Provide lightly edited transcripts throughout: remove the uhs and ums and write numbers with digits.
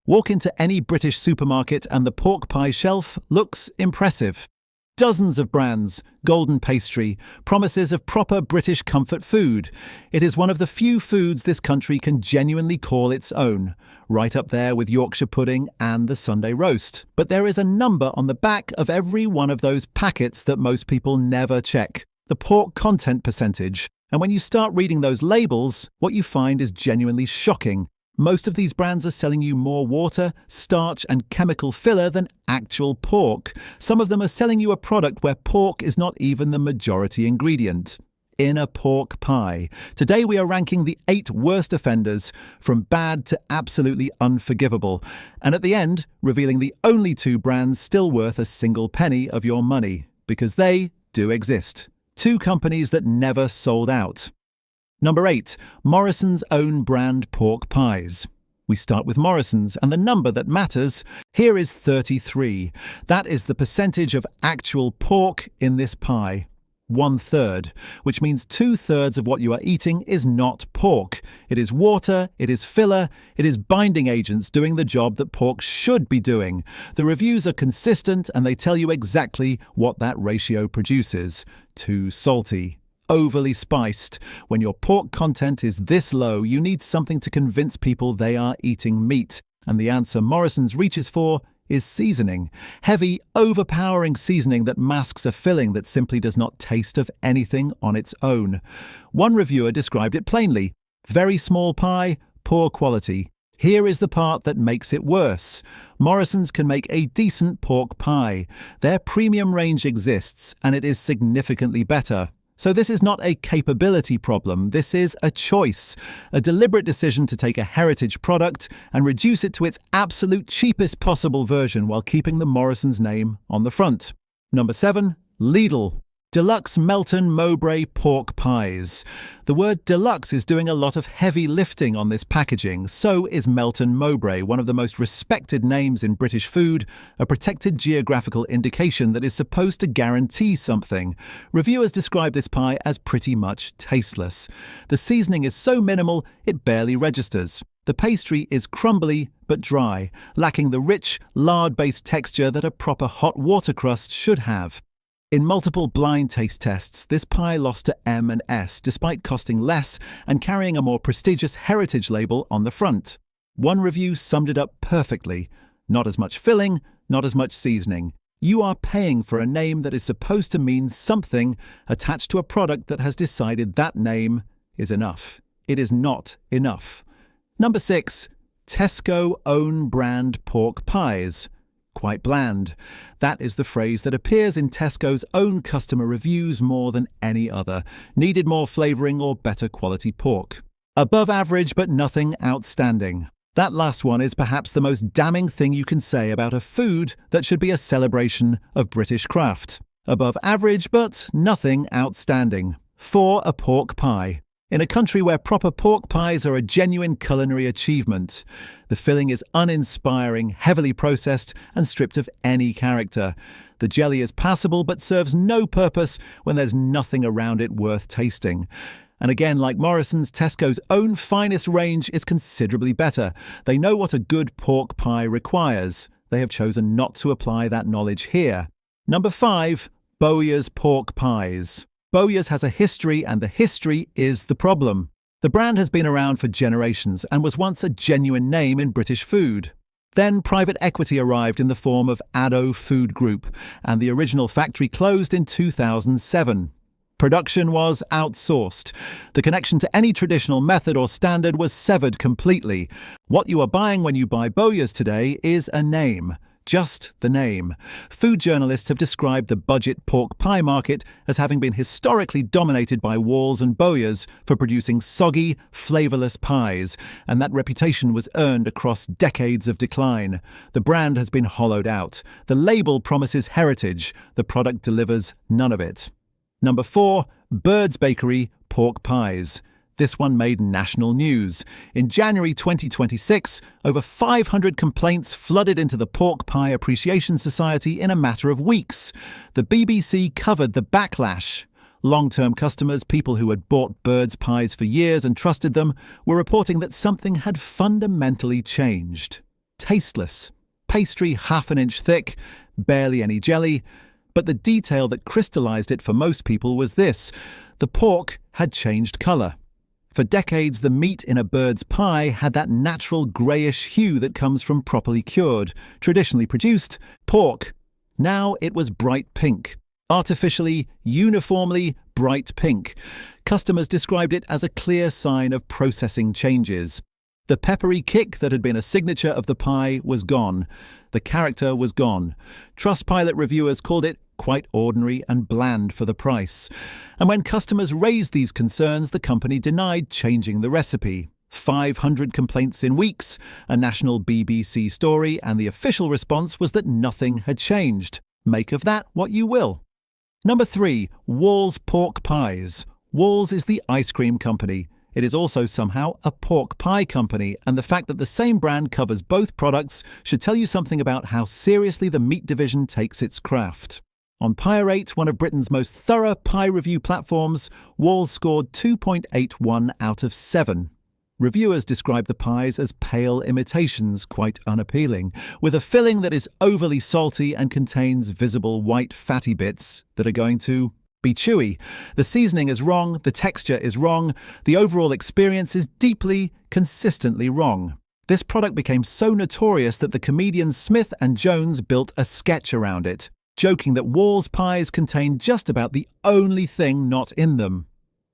Walk into any British supermarket and the pork pie shelf looks impressive. Dozens of brands, golden pastry, promises of proper British comfort food. It is one of the few foods this country can genuinely call its own, right up there with Yorkshire pudding and the Sunday roast. But there is a number on the back of every one of those packets that most people never check: the pork content percentage. And when you start reading those labels, what you find is genuinely shocking. Most of these brands are selling you more water, starch and chemical filler than actual pork. Some of them are selling you a product where pork is not even the majority ingredient. In a pork pie. Today we are ranking the 8 worst offenders, from bad to absolutely unforgivable. And at the end, revealing the only 2 brands still worth a single penny of your money. Because they do exist. 2 companies that never sold out. Number 8. Morrison's own brand pork pies. We start with Morrison's, and the number that matters here is 33. That is the percentage of actual pork in this pie. 1/3, which means 2/3 of what you are eating is not pork. It is water, it is filler, it is binding agents doing the job that pork should be doing. The reviews are consistent and they tell you exactly what that ratio produces. Too salty. Overly spiced. When your pork content is this low, you need something to convince people they are eating meat. And the answer Morrison's reaches for is seasoning. Heavy, overpowering seasoning that masks a filling that simply does not taste of anything on its own. One reviewer described it plainly: very small pie, poor quality. Here is the part that makes it worse. Morrison's can make a decent pork pie. Their premium range exists, and it is significantly better. So this is not a capability problem, this is a choice, a deliberate decision to take a heritage product and reduce it to its absolute cheapest possible version while keeping the Morrison's name on the front. Number 7. Lidl. Deluxe Melton Mowbray pork pies. The word deluxe is doing a lot of heavy lifting on this packaging. So is Melton Mowbray, one of the most respected names in British food, a protected geographical indication that is supposed to guarantee something. Reviewers describe this pie as pretty much tasteless. The seasoning is so minimal it barely registers. The pastry is crumbly but dry, lacking the rich, lard-based texture that a proper hot water crust should have. In multiple blind taste tests, this pie lost to M&S despite costing less and carrying a more prestigious heritage label on the front. One review summed it up perfectly. Not as much filling, not as much seasoning. You are paying for a name that is supposed to mean something attached to a product that has decided that name is enough. It is not enough. Number 6. Tesco own brand pork pies. Quite bland. That is the phrase that appears in Tesco's own customer reviews more than any other. Needed more flavouring or better quality pork. Above average but nothing outstanding. That last one is perhaps the most damning thing you can say about a food that should be a celebration of British craft. Above average but nothing outstanding. For a pork pie. In a country where proper pork pies are a genuine culinary achievement. The filling is uninspiring, heavily processed, and stripped of any character. The jelly is passable but serves no purpose when there's nothing around it worth tasting. And again, like Morrison's, Tesco's own finest range is considerably better. They know what a good pork pie requires. They have chosen not to apply that knowledge here. Number 5. Bowyer's pork pies. Bowyer's has a history, and the history is the problem. The brand has been around for generations and was once a genuine name in British food. Then private equity arrived in the form of Addo Food Group, and the original factory closed in 2007. Production was outsourced. The connection to any traditional method or standard was severed completely. What you are buying when you buy Bowyer's today is a name. Just the name. Food journalists have described the budget pork pie market as having been historically dominated by Walls and Bowyer's for producing soggy, flavourless pies, and that reputation was earned across decades of decline. The brand has been hollowed out. The label promises heritage. The product delivers none of it. Number 4. Bird's Bakery pork pies. This one made national news. In January 2026, over 500 complaints flooded into the Pork Pie Appreciation Society in a matter of weeks. The BBC covered the backlash. Long-term customers, people who had bought Bird's pies for years and trusted them, were reporting that something had fundamentally changed. tasteless. Pastry half an inch thick, barely any jelly. But the detail that crystallized it for most people was this: the pork had changed color. For decades, the meat in a bird's pie had that natural greyish hue that comes from properly cured, traditionally produced pork. Now it was bright pink. Artificially, uniformly bright pink. Customers described it as a clear sign of processing changes. The peppery kick that had been a signature of the pie was gone. The character was gone. Trustpilot reviewers called it quite ordinary and bland for the price. And when customers raised these concerns, the company denied changing the recipe. 500 complaints in weeks, a national BBC story, and the official response was that nothing had changed. Make of that what you will. Number 3. Wall's Pork Pies. Wall's is the ice cream company. It is also somehow a pork pie company, and the fact that the same brand covers both products should tell you something about how seriously the meat division takes its craft. On Pie-Rate, one of Britain's most thorough pie review platforms, Wall's scored 2.81 out of 7. Reviewers describe the pies as pale imitations, quite unappealing, with a filling that is overly salty and contains visible white fatty bits that are going to be chewy. The seasoning is wrong, the texture is wrong, the overall experience is deeply, consistently wrong. This product became so notorious that the comedians Smith and Jones built a sketch around it, joking that Wall's pies contain just about the only thing not in them.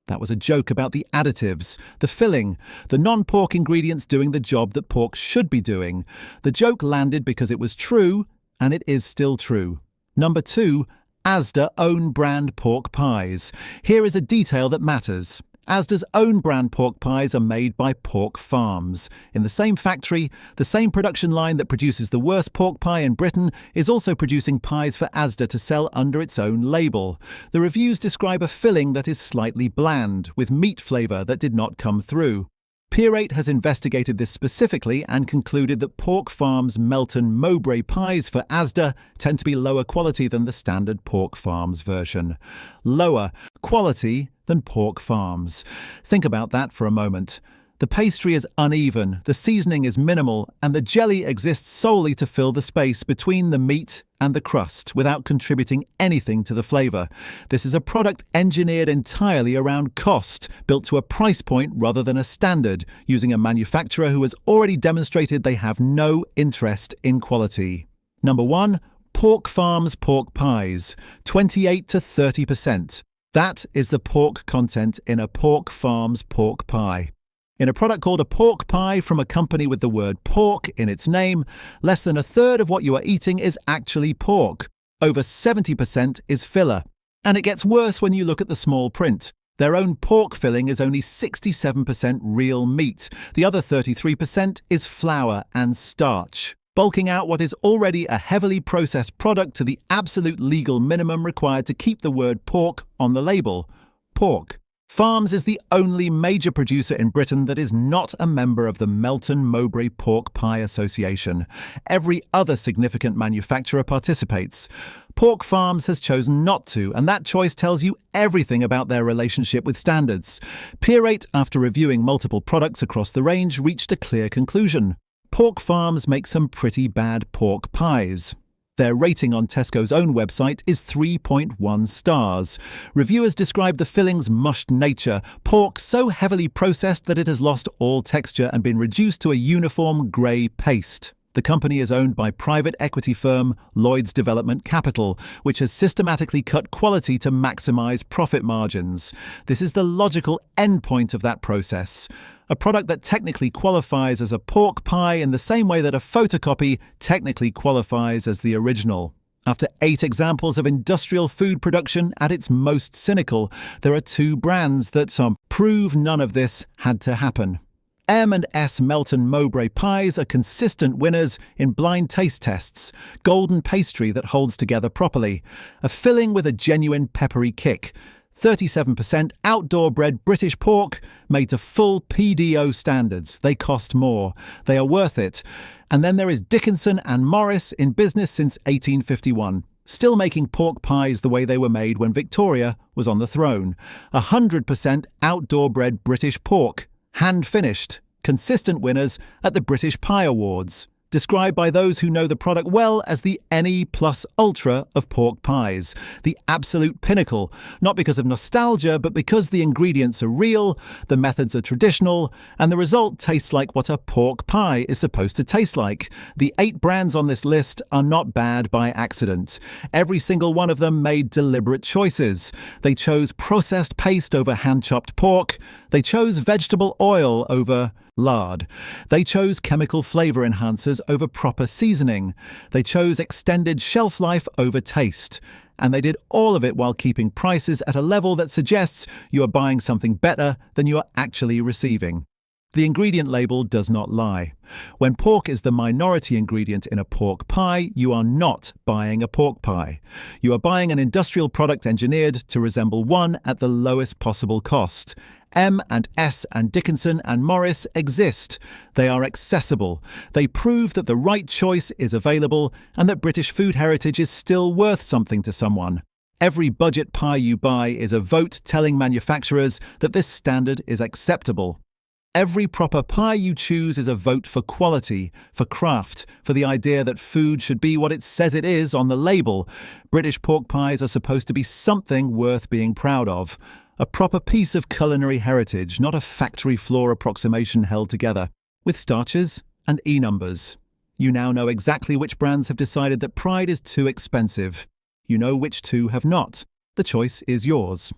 That was a joke about the additives, the filling, the non-pork ingredients doing the job that pork should be doing. The joke landed because it was true, and it is still true. Number 2. Asda own brand pork pies. Here is a detail that matters. Asda's own brand pork pies are made by pork farms. In the same factory, the same production line that produces the worst pork pie in Britain is also producing pies for Asda to sell under its own label. The reviews describe a filling that is slightly bland, with meat flavour that did not come through. Pie-Rate has investigated this specifically and concluded that Pork Farms Melton Mowbray pies for Asda tend to be lower quality than the standard Pork Farms version. Lower quality than Pork Farms. Think about that for a moment. The pastry is uneven, the seasoning is minimal, and the jelly exists solely to fill the space between the meat and the crust without contributing anything to the flavour. This is a product engineered entirely around cost, built to a price point rather than a standard, using a manufacturer who has already demonstrated they have no interest in quality. Number 1. Pork Farms pork pies, 28 to 30%. That is the pork content in a Pork Farms pork pie. In a product called a pork pie from a company with the word pork in its name, less than a third of what you are eating is actually pork. Over 70% is filler. And it gets worse when you look at the small print. Their own pork filling is only 67% real meat. The other 33% is flour and starch, bulking out what is already a heavily processed product to the absolute legal minimum required to keep the word pork on the label. Pork. Farms is the only major producer in Britain that is not a member of the Melton Mowbray Pork Pie Association. Every other significant manufacturer participates. Pork Farms has chosen not to, and that choice tells you everything about their relationship with standards. Pie-Rate, after reviewing multiple products across the range, reached a clear conclusion. Pork Farms make some pretty bad pork pies. Their rating on Tesco's own website is 3.1 stars. Reviewers describe the filling's mushed nature, pork so heavily processed that it has lost all texture and been reduced to a uniform grey paste. The company is owned by private equity firm Lloyd's Development Capital, which has systematically cut quality to maximise profit margins. This is the logical endpoint of that process. A product that technically qualifies as a pork pie in the same way that a photocopy technically qualifies as the original. After 8 examples of industrial food production at its most cynical, there are 2 brands that prove none of this had to happen. M&S Melton Mowbray pies are consistent winners in blind taste tests. Golden pastry that holds together properly. A filling with a genuine peppery kick. 37% outdoor-bred British pork made to full PDO standards. They cost more. They are worth it. And then there is Dickinson and Morris, in business since 1851. Still making pork pies the way they were made when Victoria was on the throne. 100% outdoor-bred British pork. Hand-finished, consistent winners at the British Pie Awards. described by those who know the product well as the NE Plus Ultra of pork pies, the absolute pinnacle, not because of nostalgia, but because the ingredients are real, the methods are traditional, and the result tastes like what a pork pie is supposed to taste like. The 8 brands on this list are not bad by accident. Every single one of them made deliberate choices. They chose processed paste over hand-chopped pork. They chose vegetable oil over lard. They chose chemical flavor enhancers over proper seasoning. They chose extended shelf life over taste. And they did all of it while keeping prices at a level that suggests you are buying something better than you are actually receiving. The ingredient label does not lie. When pork is the minority ingredient in a pork pie, you are not buying a pork pie. You are buying an industrial product engineered to resemble one at the lowest possible cost. M&S and Dickinson and Morris exist. They are accessible. They prove that the right choice is available and that British food heritage is still worth something to someone. Every budget pie you buy is a vote telling manufacturers that this standard is acceptable. Every proper pie you choose is a vote for quality, for craft, for the idea that food should be what it says it is on the label. British pork pies are supposed to be something worth being proud of. A proper piece of culinary heritage, not a factory floor approximation held together, with starches and E-numbers. You now know exactly which brands have decided that pride is too expensive. You know which two have not. The choice is yours.